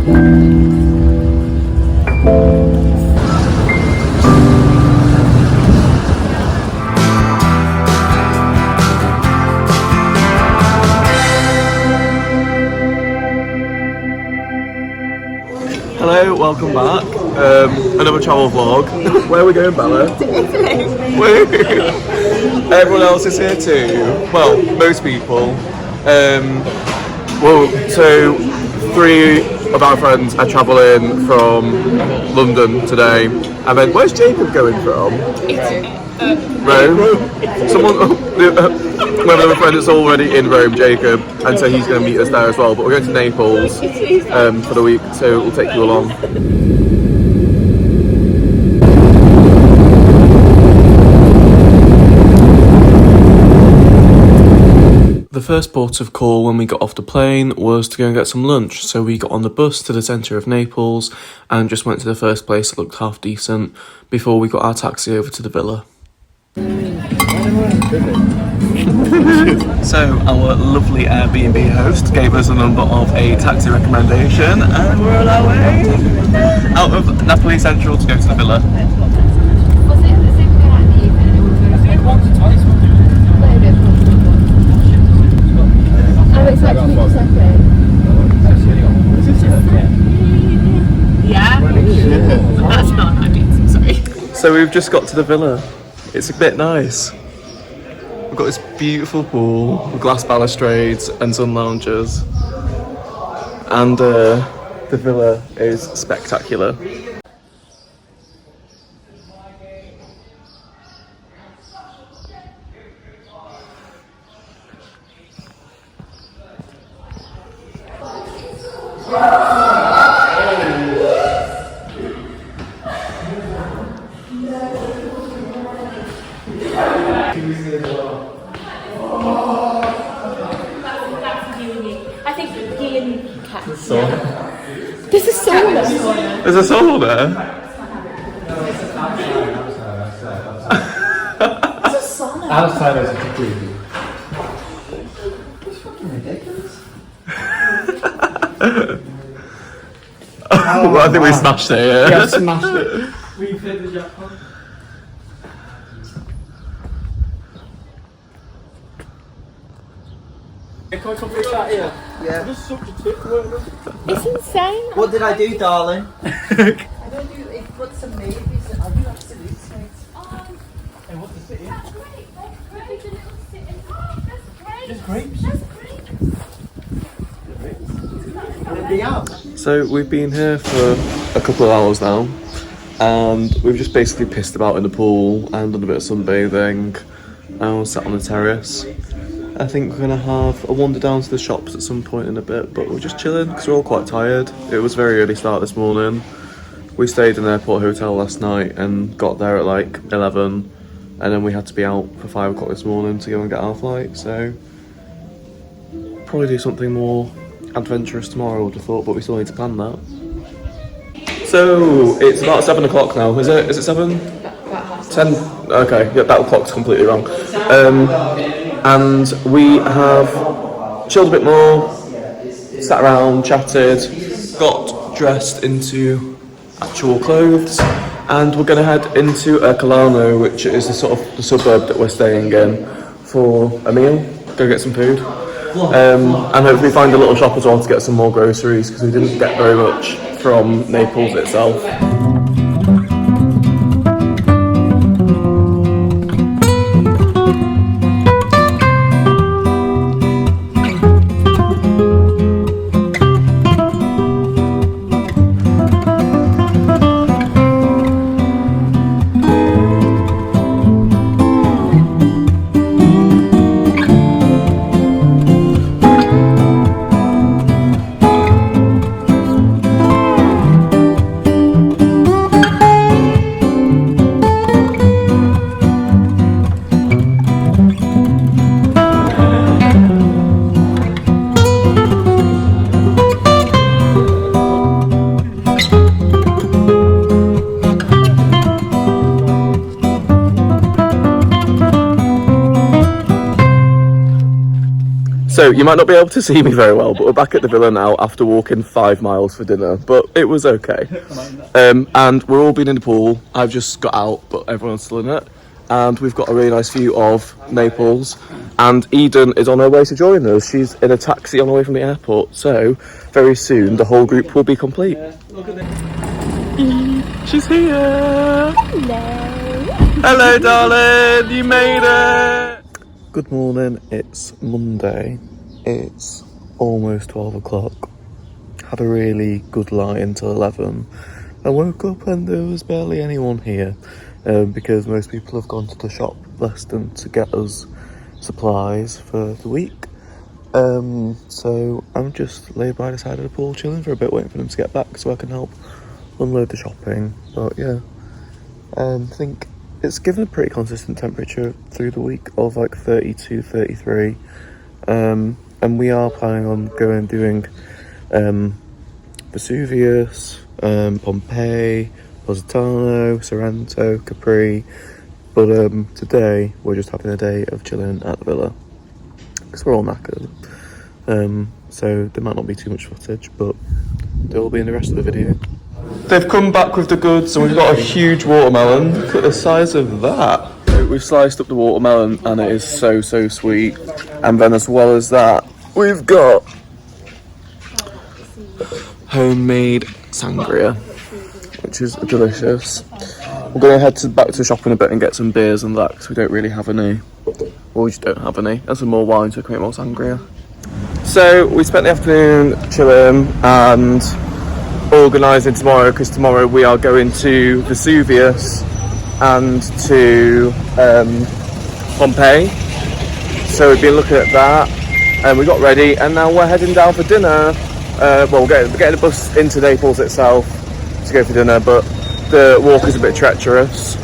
Hello, welcome back. Another travel vlog. Where are we going, Bella? To Italy. Everyone else is here too. Well, most people. So 3 of our friends are travelling from London today. And then, where's Jacob going from? Rome. Someone, one of a friend that's already in Rome, Jacob, and so he's going to meet us there as well. But we're going to Naples for the week, so we'll take you along. The first port of call when we got off the plane was to go and get some lunch, so we got on the bus to the centre of Naples and just went to the first place that looked half decent before we got our taxi over to the villa. So our lovely Airbnb host gave us a number of a taxi recommendation and we're on our way out of Naples Central to go to the villa. That's not I'm sorry. So we've just got to the villa. It's a bit nice. We've got this beautiful pool with glass balustrades and sun lounges. And the villa is spectacular. I think he and Kat. There's a sauna. There's a sauna? There's a sauna. Outside there's a jacuzzi. It's fucking ridiculous. Well, I think we smashed it, yeah. Yeah, smashed it. We've hit the jackpot. Can I come fish out here? Yeah. Just such a tip, weren't it? It's insane. What did I do, darling? I don't do it, put some maybes, I do absolute snakes. And what's the city? That's great. That's great. The little sitting. Oh, that's great. Just grapes. That's great. Anything else? So we've been here for a couple of hours now and we've just basically pissed about in the pool and done a bit of sunbathing and sat on the terrace. I think we're going to have a wander down to the shops at some point in a bit, but we're just chilling because we're all quite tired. It was a very early start this morning. We stayed in the airport hotel last night and got there at like 11 and then we had to be out for 5 o'clock this morning to go and get our flight, so probably do something more adventurous tomorrow, I would have thought, but we still need to plan that. So it's about 7 o'clock now, is it? Is it 7? 10? Okay, yeah, that clock's completely wrong. And we have chilled a bit more, sat around, chatted, got dressed into actual clothes, and we're going to head into Ercolano, which is the sort of the suburb that we're staying in, for a meal, go get some food. And hopefully find a little shop as well to get some more groceries because we didn't get very much from Naples itself. So you might not be able to see me very well, but we're back at the villa now after walking 5 miles for dinner, but it was okay. And we're all been in the pool. I've just got out, but everyone's still in it. And we've got a really nice view of Naples. And Eden is on her way to join us. She's in a taxi on the way from the airport. So very soon the whole group will be complete. She's here. Hello, darling. You made it. Good morning. It's Monday. It's almost 12 o'clock. Had a really good lie until 11. I woke up and there was barely anyone here because most people have gone to the shop less than to get us supplies for the week. So I'm just laid by the side of the pool chilling for a bit, waiting for them to get back so I can help unload the shopping. But yeah, I think it's given a pretty consistent temperature through the week of like 32, 33. And we are planning on going doing Vesuvius, Pompei, Positano, Sorrento, Capri. But today we're just having a day of chilling at the villa because we're all knackered. So there might not be too much footage, but there will be in the rest of the video. They've come back with the goods and we've got a huge watermelon. Look at the size of that. We've sliced up the watermelon and it is so sweet. And then as well as that, we've got homemade sangria, which is delicious. We're going to head back to the shop in a bit and get some beers and that because we don't really have any. Or we just don't have any. And some more wine so we can make more sangria. So we spent the afternoon chilling and organising tomorrow because tomorrow we are going to Vesuvius and to Pompei. So we've been looking at that and we got ready and now we're heading down for dinner. Well, we're getting a bus into Naples itself to go for dinner, but the walk is a bit treacherous.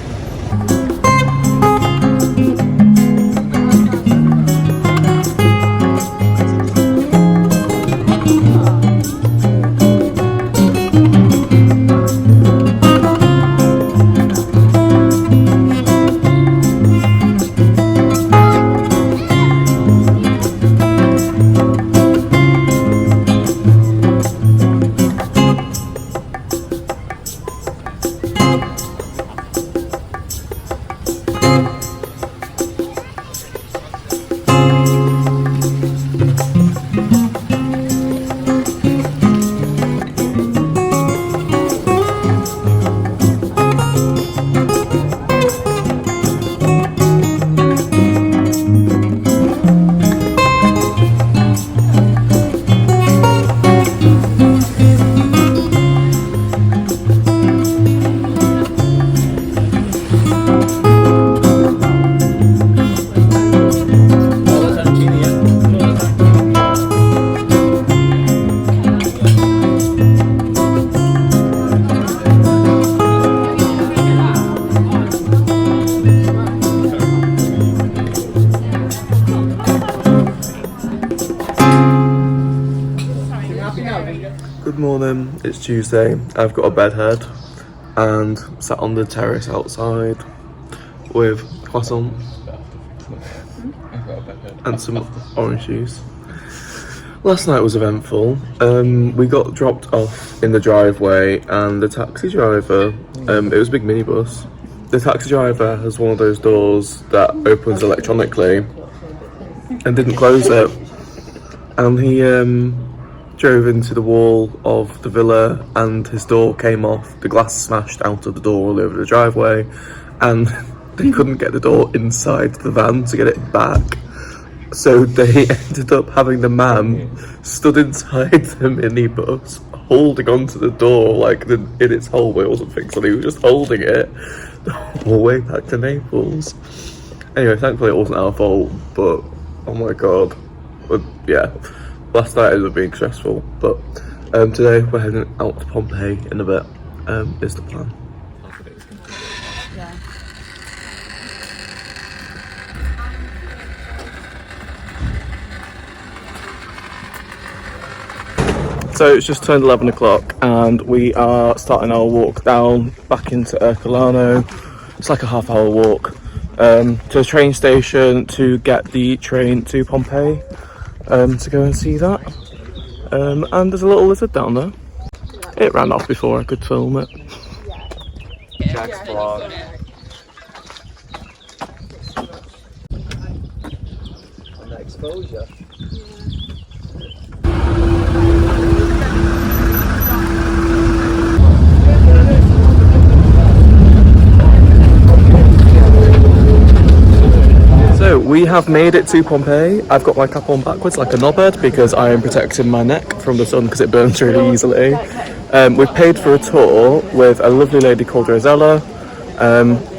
Good morning, it's Tuesday. I've got a bed head and sat on the terrace outside with croissant and some orange juice. Last night was eventful. We got dropped off in the driveway and the taxi driver, it was a big minibus. The taxi driver has one of those doors that opens electronically and didn't close it. And he drove into the wall of the villa and his door came off. The glass smashed out of the door all over the driveway and they couldn't get the door inside the van to get it back. So they ended up having the man stood inside the minibus holding onto the door like in its whole way or something. So he was just holding it the whole way back to Naples. Anyway, thankfully it wasn't our fault, but oh my god. But yeah. Last night ended up being stressful, but today we're heading out to Pompei in a bit, is the plan. Yeah. So it's just turned 11 o'clock and we are starting our walk down back into Ercolano. It's like a half-hour walk to the train station to get the train to Pompei. to go and see that. And there's a little lizard down there. It ran off before I could film it. Jack's vlog. And that exposure. So we have made it to Pompei. I've got my cap on backwards like a knobhead because I am protecting my neck from the sun because it burns really easily. We've paid for a tour with a lovely lady called Rosella,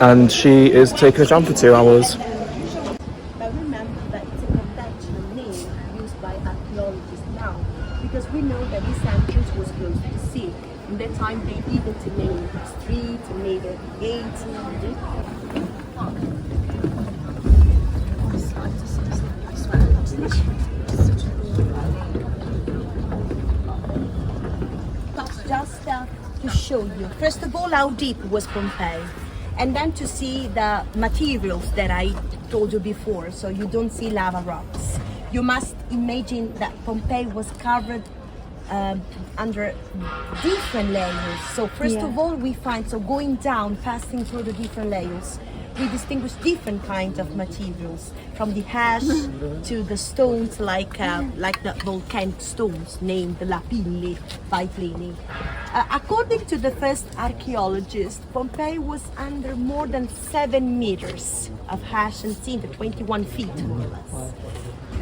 and she is taking a tram for 2 hours. But remember that it's a conventional name used by archaeologists now, because we know that this entrance was close to the sea. In that time they needed to name the street, to name the gates. Just to show you, first of all, how deep was Pompeii, and then to see the materials that I told you before, so you don't see lava rocks. You must imagine that Pompeii was covered under different layers. So first of all, we find, so going down, passing through the different layers, we distinguish different kinds of materials, from the ash to the stones like the volcanic stones named the lapilli by Pliny. According to the first archaeologist, Pompeii was under more than 7 meters of ash and cinder, 21 feet more or less.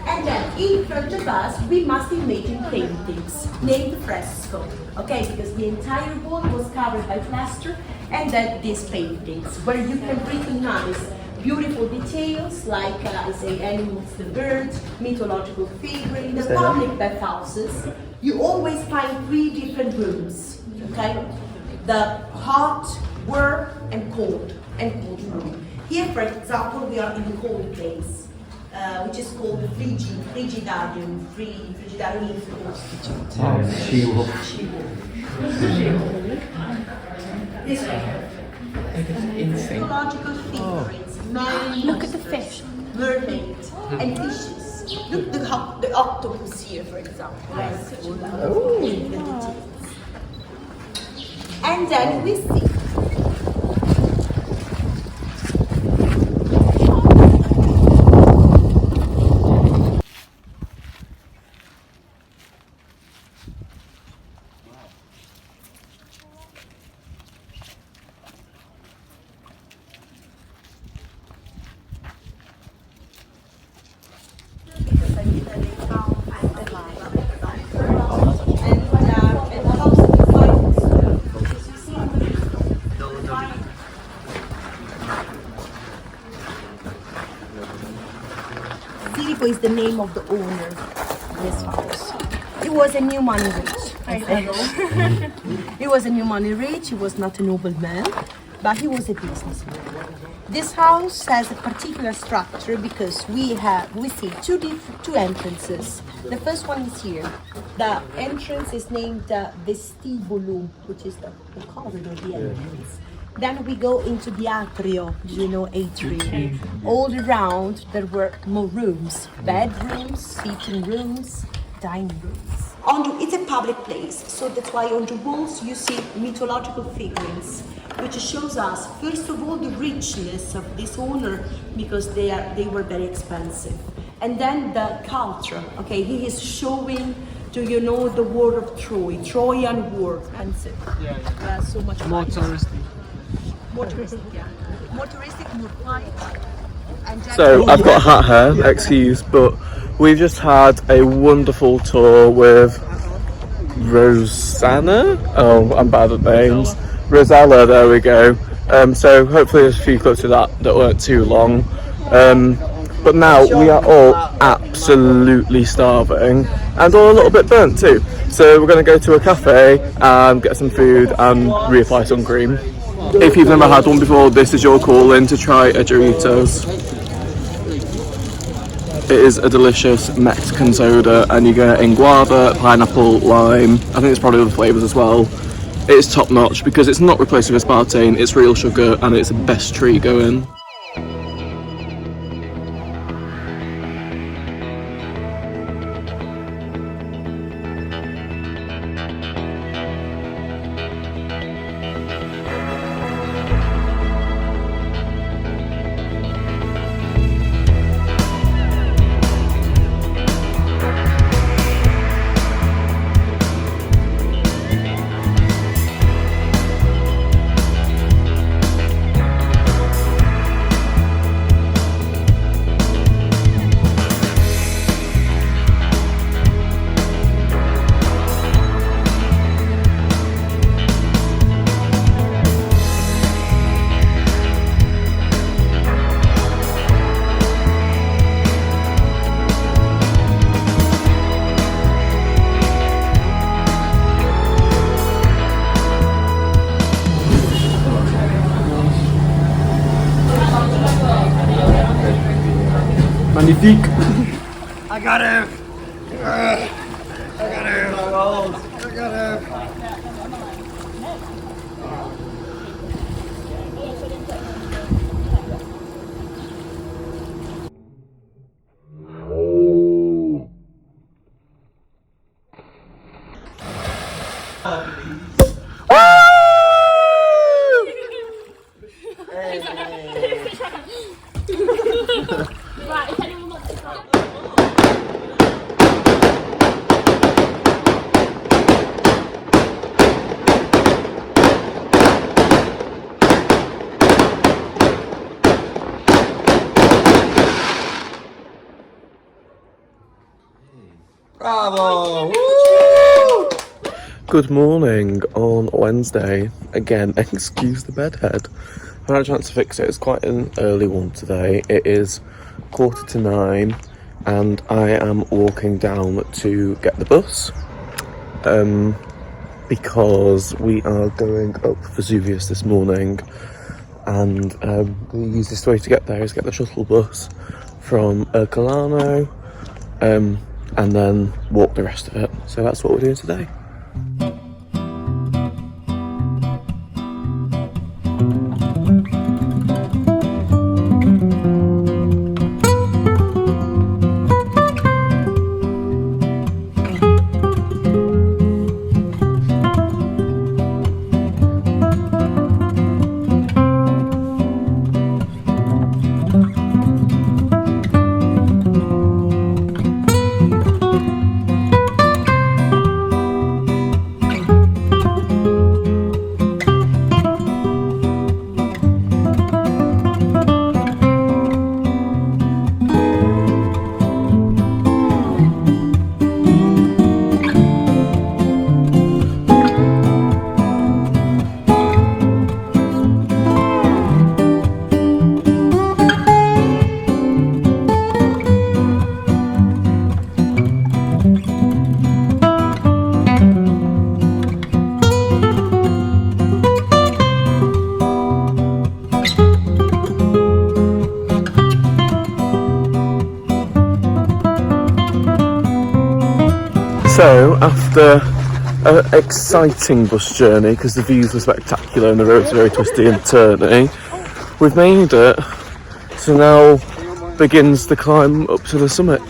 And then in front of us, we must imagine paintings named fresco, okay? Because the entire wall was covered by plaster, and then these paintings, where you can recognize beautiful details like, I say, animals, the birds, mythological figure. In the public bathhouses, you always find 3 different rooms, okay? The hot, warm, and cold room. Here, for example, we are in the cold place. Which is called the frigidarium. Frigidarium is this way. Mythological figurines, marine. Look at the fish. Mermaid and fishes. Look the octopus here, for example. And then we see. Is the name of the owner of this house. He was a new money rich. He was a new money rich. He was not a nobleman, but he was a businessman. This house has a particular structure because we see two entrances. The first one is here. The entrance is named vestibulum, which is the corridor, the entrance. Then we go into the atrio, atrium. All around there were more rooms, bedrooms, sitting rooms, dining rooms. It's a public place, so that's why on the walls you see mythological figurines, which shows us, first of all, the richness of this owner, because they were very expensive. And then the culture, okay, he is showing, the war of Troy, Trojan War. Expensive. Yeah, so much More touristy. More touristic, more quiet. So I've got hat hair, excuse, but we've just had a wonderful tour with Rosanna. Oh, I'm bad at names. Rosella, there we go. So hopefully there's a few clips of that weren't too long. But now we are all absolutely starving and all a little bit burnt too. So we're going to go to a cafe and get some food and reapply sun cream. If you've never had one before, this is your calling to try a Doritos. It is a delicious Mexican soda, and you get in guava, pineapple, lime. I think there's probably other flavours as well. It's top notch because it's not replaced with aspartame, it's real sugar, and it's the best treat going. Magnifique. I got him! I got him! I got him! Right, if anyone wants to try. Bravo! Good morning on Wednesday. Again, excuse the bedhead. I had a chance to fix it. It's quite an early one today. It is 9:15 and I am walking down to get the bus because we are going up Vesuvius this morning, and the easiest way to get there is get the shuttle bus from Ercolano and then walk the rest of it. So that's what we're doing today. So, after an exciting bus journey, because the views were spectacular and the roads were very twisty and turny, we've made it. So now begins the climb up to the summit.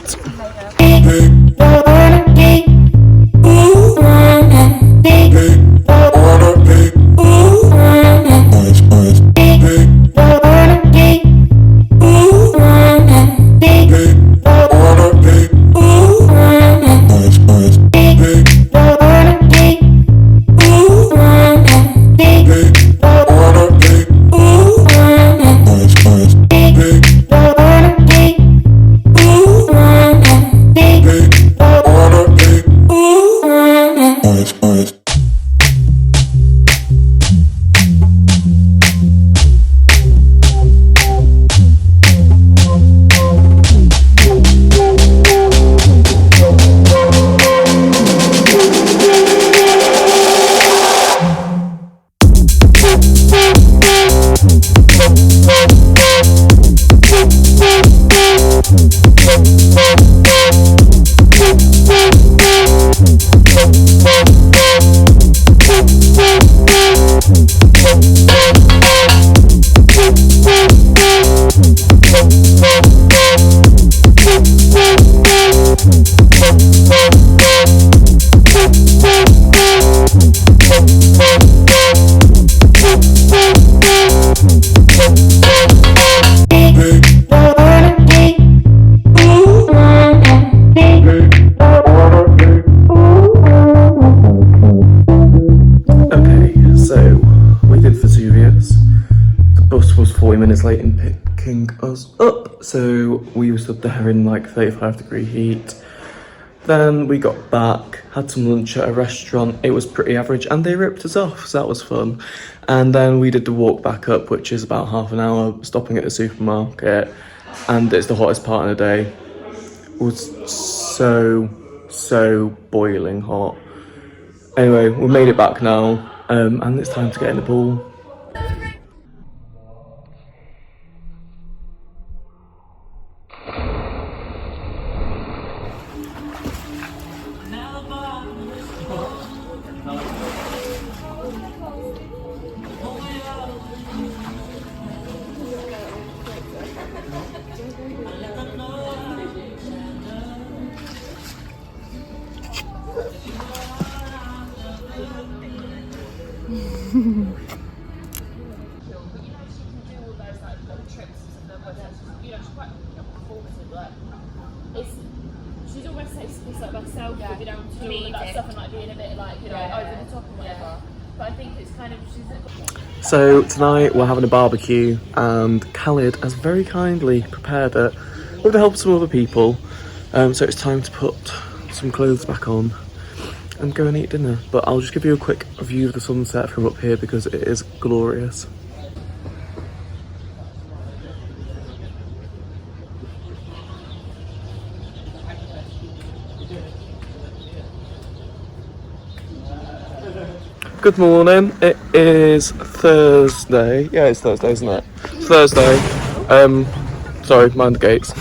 Bus was 40 minutes late in picking us up, so we were stood there in like 35-degree heat. Then we got back, had some lunch at a restaurant. It was pretty average and they ripped us off, so that was fun. And then we did the walk back up, which is about half an hour, stopping at the supermarket, and it's the hottest part of the day. It was so boiling hot. Anyway, we made it back now, and it's time to get in the pool. She's almost takes piss like myself if you don't do all that stuff and like being a bit like, you know, over the top and whatever. But I think it's kind of, So tonight we're having a barbecue and Khalid has very kindly prepared it with the help of some other people. So it's time to put some clothes back on and go and eat dinner. But I'll just give you a quick view of the sunset from up here because it is glorious. Good morning, it is Thursday. Yeah, it's Thursday, isn't it? It's Thursday. Sorry, mind the gates.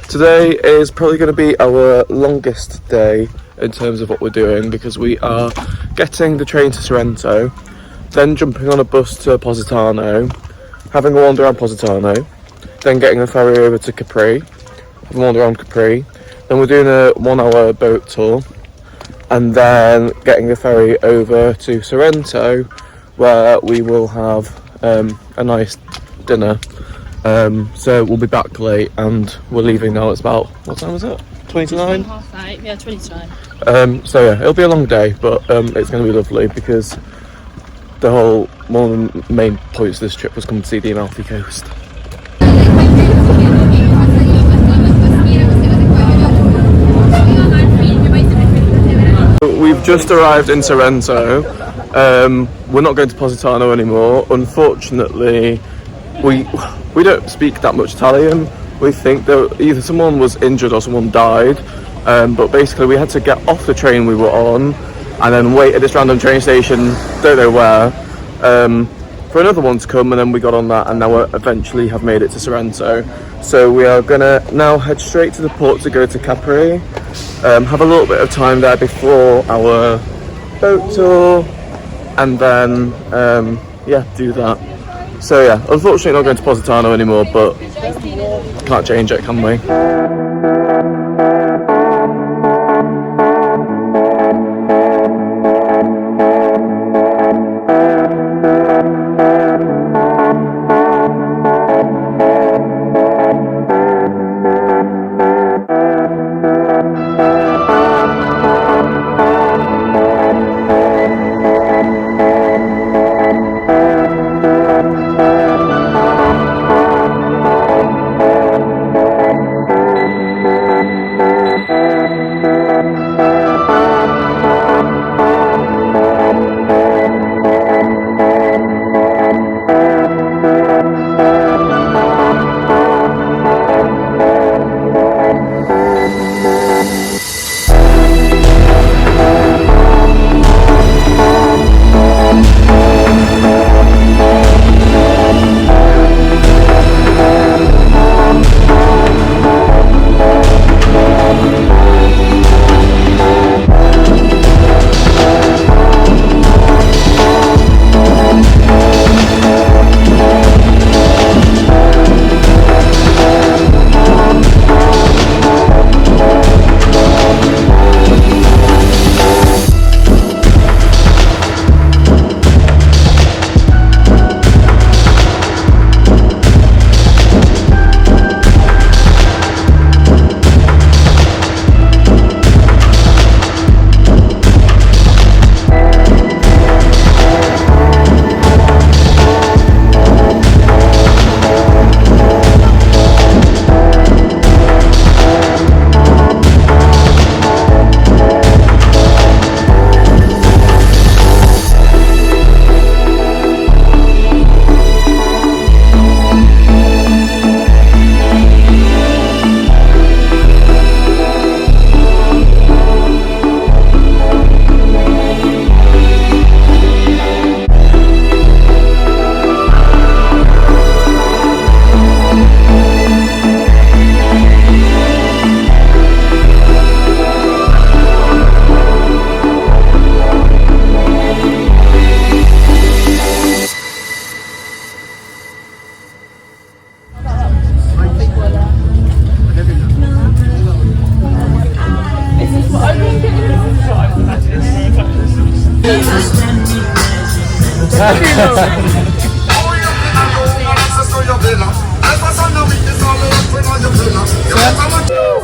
Today is probably going to be our longest day in terms of what we're doing because we are getting the train to Sorrento, then jumping on a bus to Positano, having a wander around Positano, then getting a ferry over to Capri, having a wander around Capri, then we're doing a 1 hour boat tour, and then getting the ferry over to Sorrento where we will have a nice dinner. So we'll be back late and we're leaving now. It's about, what time is it? 20 to 9? half 8, yeah, 20 to 9. So yeah, it'll be a long day, but it's going to be lovely because one of the main points of this trip was coming to see the Amalfi Coast. We've just arrived in Sorrento. We're not going to Positano anymore. Unfortunately, we don't speak that much Italian. We think that either someone was injured or someone died. But basically, we had to get off the train we were on and then wait at this random train station, don't know where, for another one to come. And then we got on that, and now we eventually have made it to Sorrento. So we are gonna now head straight to the port to go to Capri. Have a little bit of time there before our boat tour, and then do that. So yeah, unfortunately not going to Positano anymore, but can't change it, can we?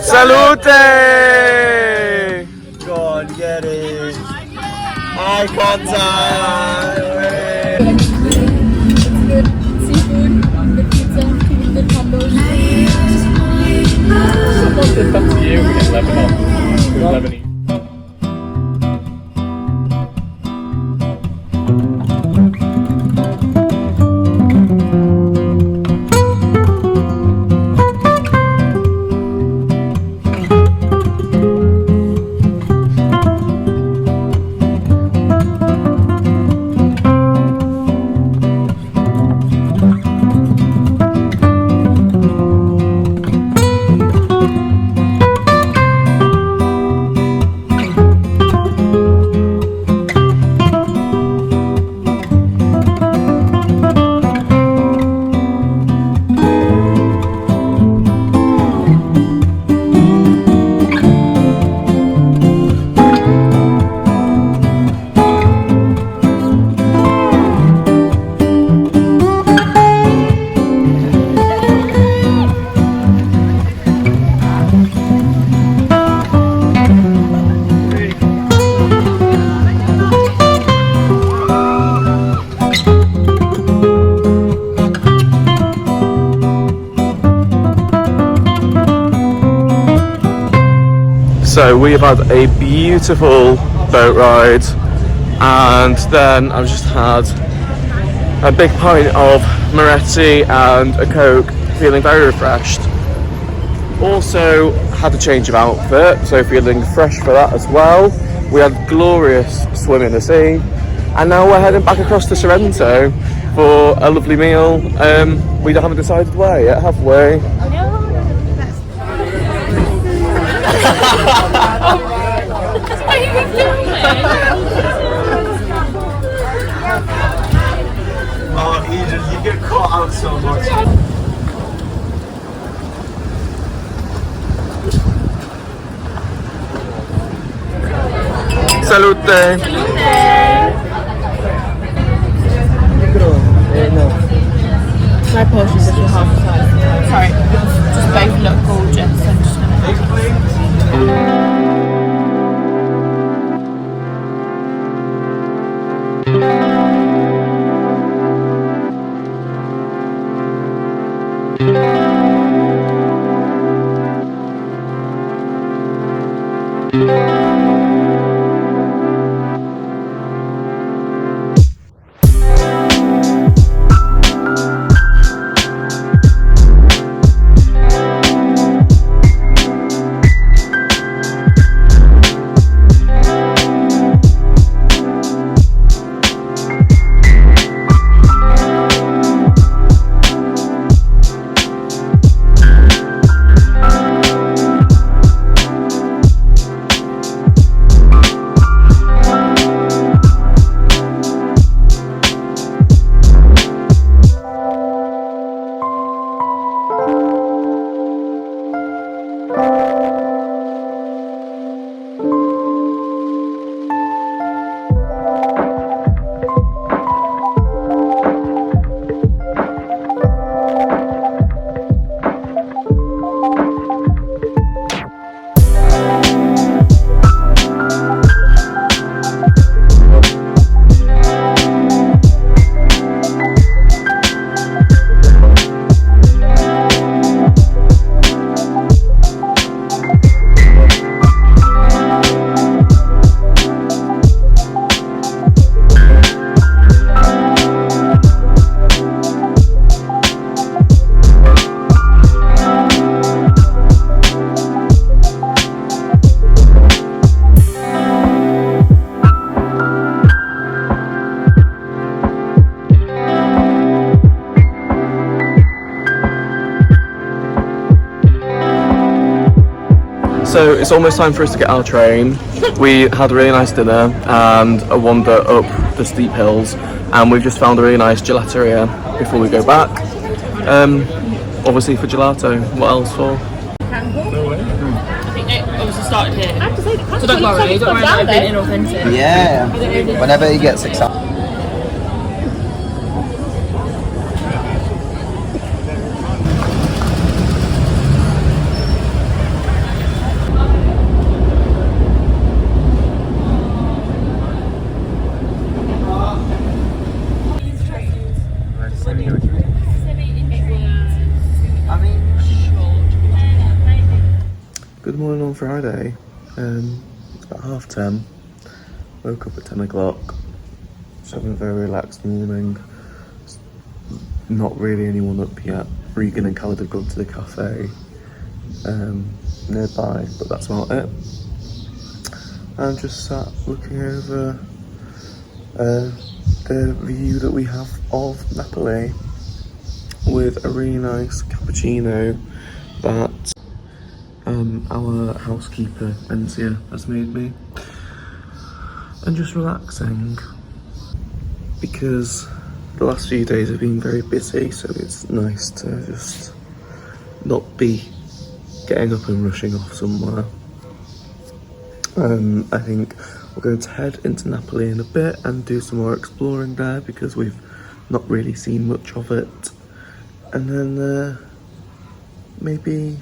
Salute! Go on, get it. Eye contact. Seafood, good pizza, good combos. What's the stuff for you? We get Lebanon. Good Lebanese. So we have had a beautiful boat ride, and then I've just had a big pint of Moretti and a Coke, feeling very refreshed. Also had a change of outfit, so feeling fresh for that as well. We had a glorious swim in the sea, and now we're heading back across to Sorrento for a lovely meal. We haven't decided where yet, have we? Are you filming? Oh, Eden, you get caught out so much. Salute! My Porsche is actually half the size. Sorry, just both look gorgeous. I'm just So it's almost time for us to get our train. We had a really nice dinner and a wander up the steep hills, and we've just found a really nice gelateria before we go back. Obviously for gelato. What else for? I think they obviously started here. I have to say, the So don't worry about it being inauthentic. Yeah. Whenever he gets excited. Good morning on Friday. It's about 10:30. Woke up at 10 o'clock. Just having a very relaxed morning. Not really anyone up yet. Regan and Khaled have gone to the cafe nearby, but that's about it. I'm just sat looking over the view that we have of Naples with a really nice cappuccino that our housekeeper Encia has made me, and just relaxing because the last few days have been very busy, so it's nice to just not be getting up and rushing off somewhere. I think we're going to head into Naples in a bit and do some more exploring there because we've not really seen much of it, and then maybe,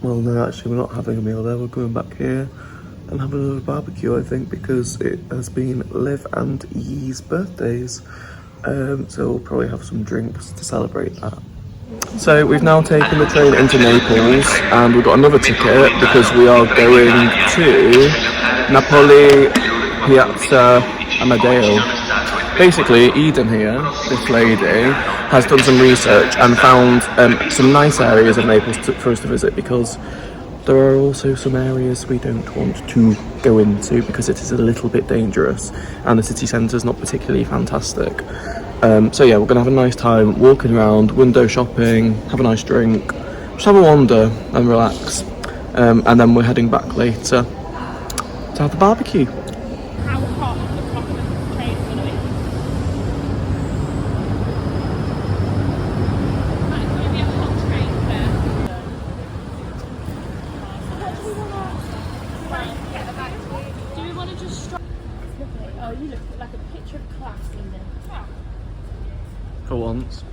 well no, actually we're not having a meal there, we're going back here and having another barbecue, I think, because it has been Liv and Yee's birthdays, so we'll probably have some drinks to celebrate that. So we've now taken the train into Naples and we've got another ticket because we are going to Napoli Piazza Amadeo. Basically, Eden here, this lady, has done some research and found some nice areas of Naples for us to visit, because there are also some areas we don't want to go into because it is a little bit dangerous and the city centre is not particularly fantastic. So yeah, we're going to have a nice time walking around, window shopping, have a nice drink, just have a wander and relax. And then we're heading back later to have the barbecue. How hot the top of the train is going to be. That's going to be a hot train there. Do we want to just strike? Oh, you look like a picture of class in there. For once.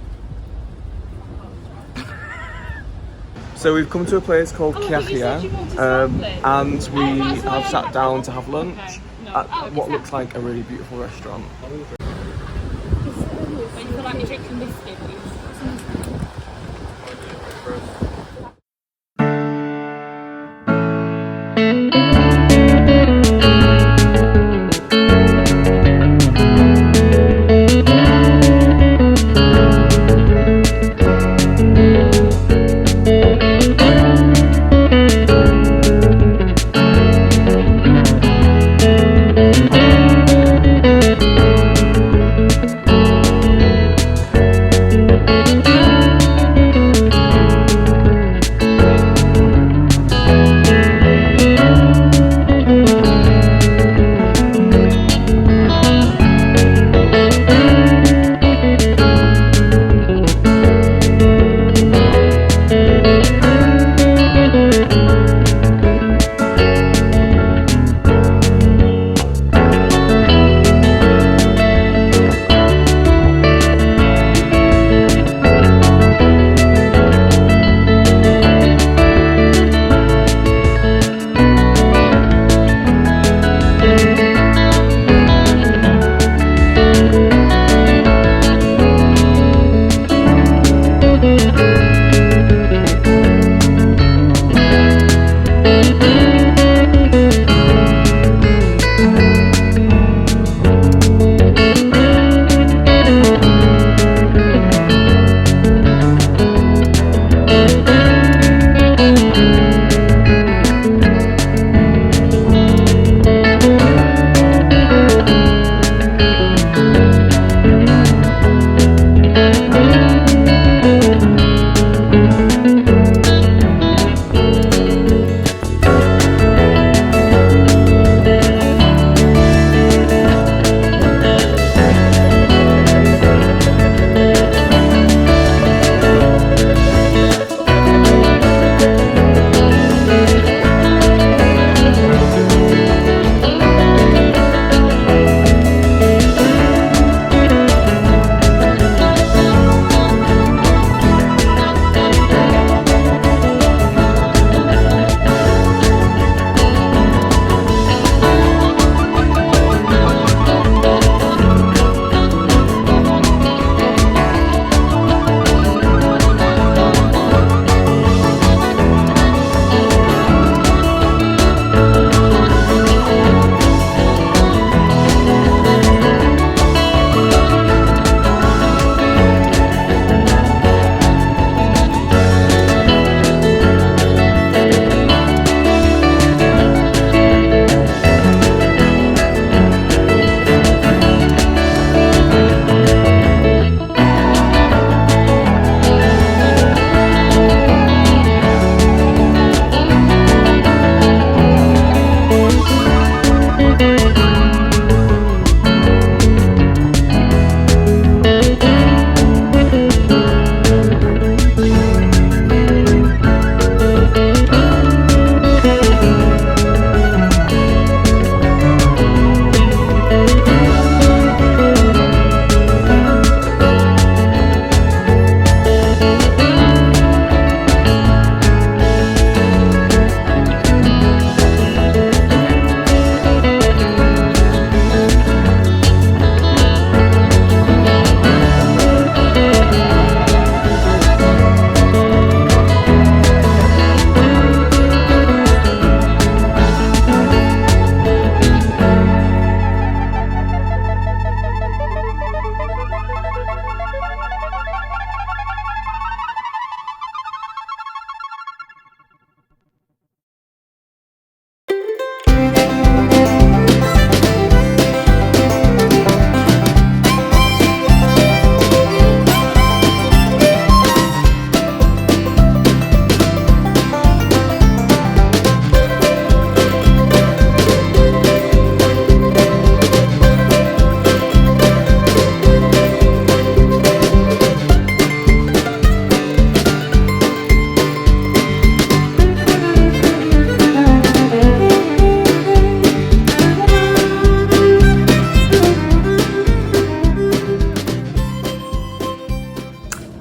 So we've come to a place called Capri, and we have sat down to have lunch at what looks like a really beautiful restaurant. When you feel like you're drinking whiskey, please.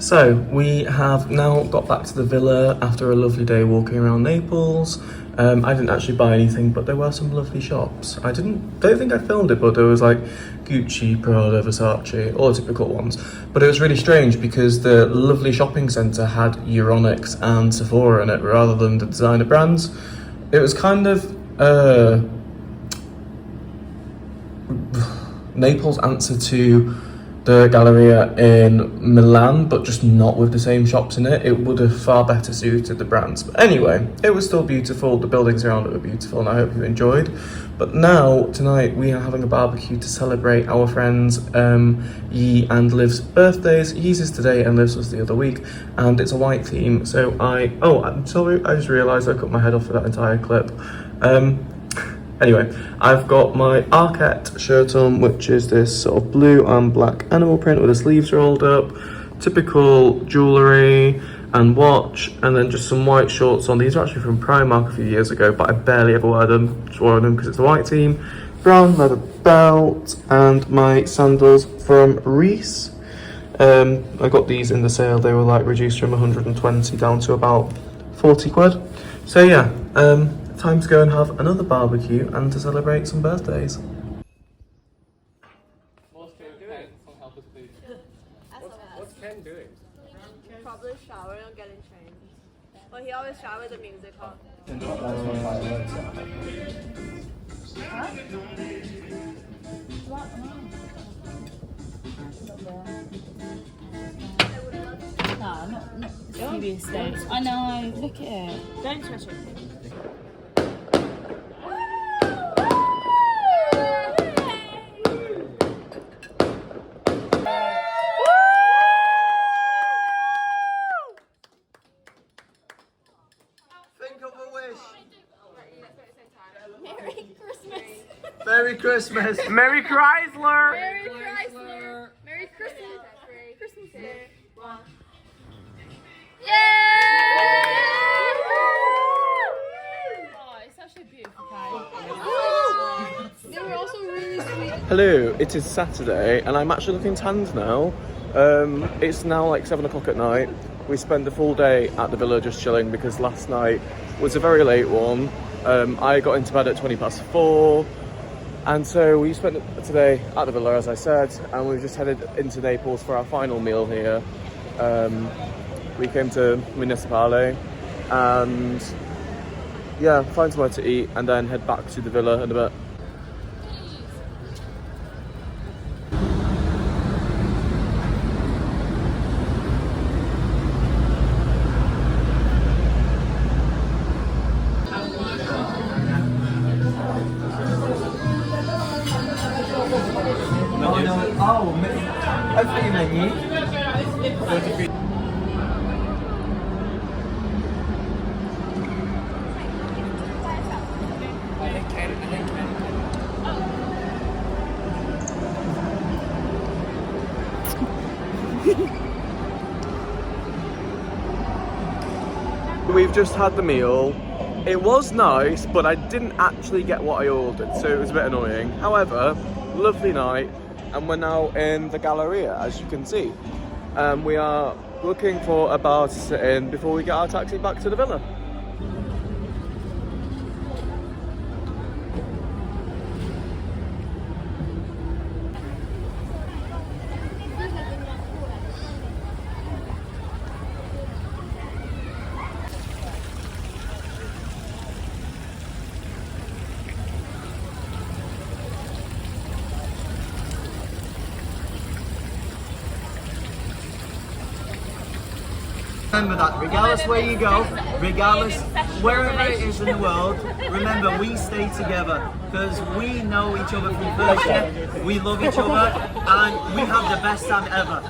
So we have now got back to the villa after a lovely day walking around Naples. I didn't actually buy anything, but there were some lovely shops. Don't think I filmed it, but there was like Gucci, Prada, Versace, all the typical ones. But it was really strange because the lovely shopping centre had Euronics and Sephora in it rather than the designer brands. It was kind of Naples' answer to the Galleria in Milan, but just not with the same shops in it. It would have far better suited the brands. But anyway, it was still beautiful. The buildings around it were beautiful, and I hope you enjoyed. But now, tonight, we are having a barbecue to celebrate our friends Yi and Liv's birthdays. Yi's is today and Liv's was the other week, and it's a white theme. So I'm sorry, I just realised I cut my head off for that entire clip. Anyway, I've got my Arquette shirt on, which is this sort of blue and black animal print with the sleeves rolled up, typical jewellery and watch, and then just some white shorts on. These are actually from Primark a few years ago, but I barely ever wear them. Just wore them because it's a white theme. Brown leather belt and my sandals from Reese. I got these in the sale. They were like reduced from 120 down to about 40 quid. So yeah, time to go and have another barbecue and to celebrate some birthdays. What's Ken doing? Probably showering or getting changed. Well, he always showers with music on. No, not serious days. I know, look at it. Don't touch it. Think of a wish. Merry Christmas. Merry Christmas. Merry Chrysler! Merry Chrysler. Merry Christmas. Christmas Day. Yay! Oh, it's such a beautiful cake. They were also really sweet. Hello, it is Saturday and I'm actually looking tanned now. It's now like 7 o'clock at night. We spent the full day at the villa just chilling because last night was a very late one. I got into bed at 4:20, and so we spent today at the villa, as I said, and we've just headed into Naples for our final meal here. We came to Municipale and yeah, find somewhere to eat and then head back to the villa in a bit. I thought you meant you. We've just had the meal. It was nice, but I didn't actually get what I ordered, so it was a bit annoying. However, lovely night, and we're now in the Galleria, as you can see. We are looking for a bar to sit in before we get our taxi back to the villa. Remember that, regardless where you go, regardless wherever it is in the world, remember we stay together because we know each other from first year, we love each other, and we have the best time ever.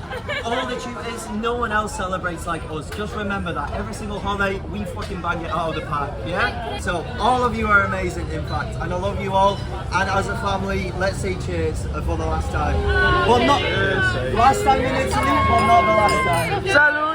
All the truth is, no one else celebrates like us. Just remember that. Every single holiday, we fucking bang it out of the park, yeah? So, all of you are amazing, in fact, and I love you all. And as a family, let's say cheers for the last time. But not last time in Italy, but not the last time. Salute!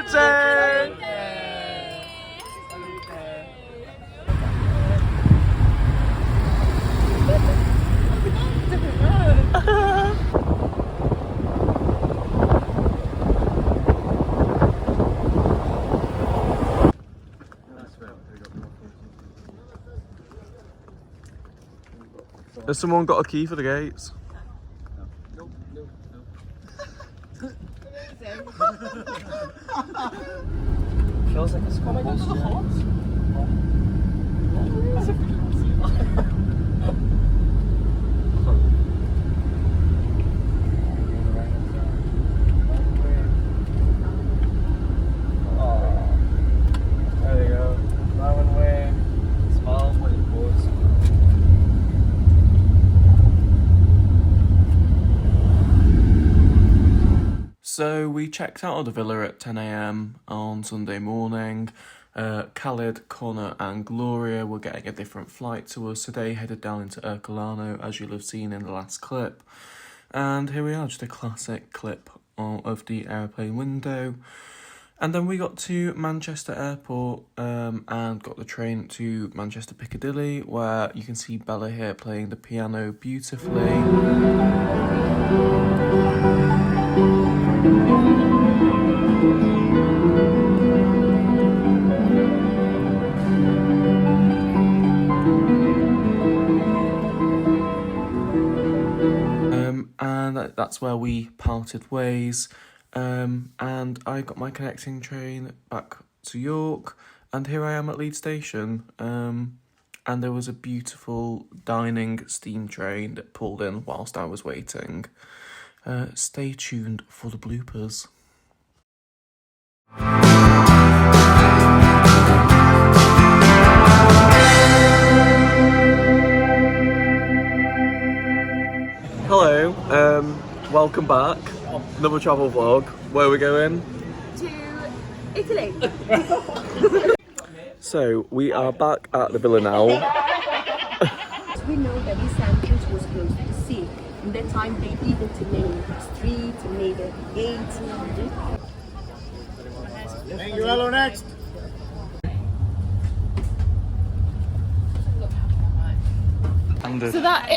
Has someone got a key for the gates? Feels like a school bus. There you go. Marvin Way. Smile when it pours. So we checked out of the villa at 10 AM on Sunday morning. Khalid, Connor and Gloria were getting a different flight to us, so they headed down into Ercolano, as you'll have seen in the last clip. And here we are, just a classic clip of the airplane window. And then we got to Manchester Airport and got the train to Manchester Piccadilly, where you can see Bella here playing the piano beautifully. And that's where we parted ways. And I got my connecting train back to York, and here I am at Leeds Station. And there was a beautiful dining steam train that pulled in whilst I was waiting. Stay tuned for the bloopers. Hello, welcome back. Another travel vlog. Where are we going? To Italy. So, we are back at the villa now. We know that this entrance was close to the sea. In that time they didn't name the street, made a gate. Thank you, hello, next. So that,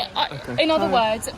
in other words,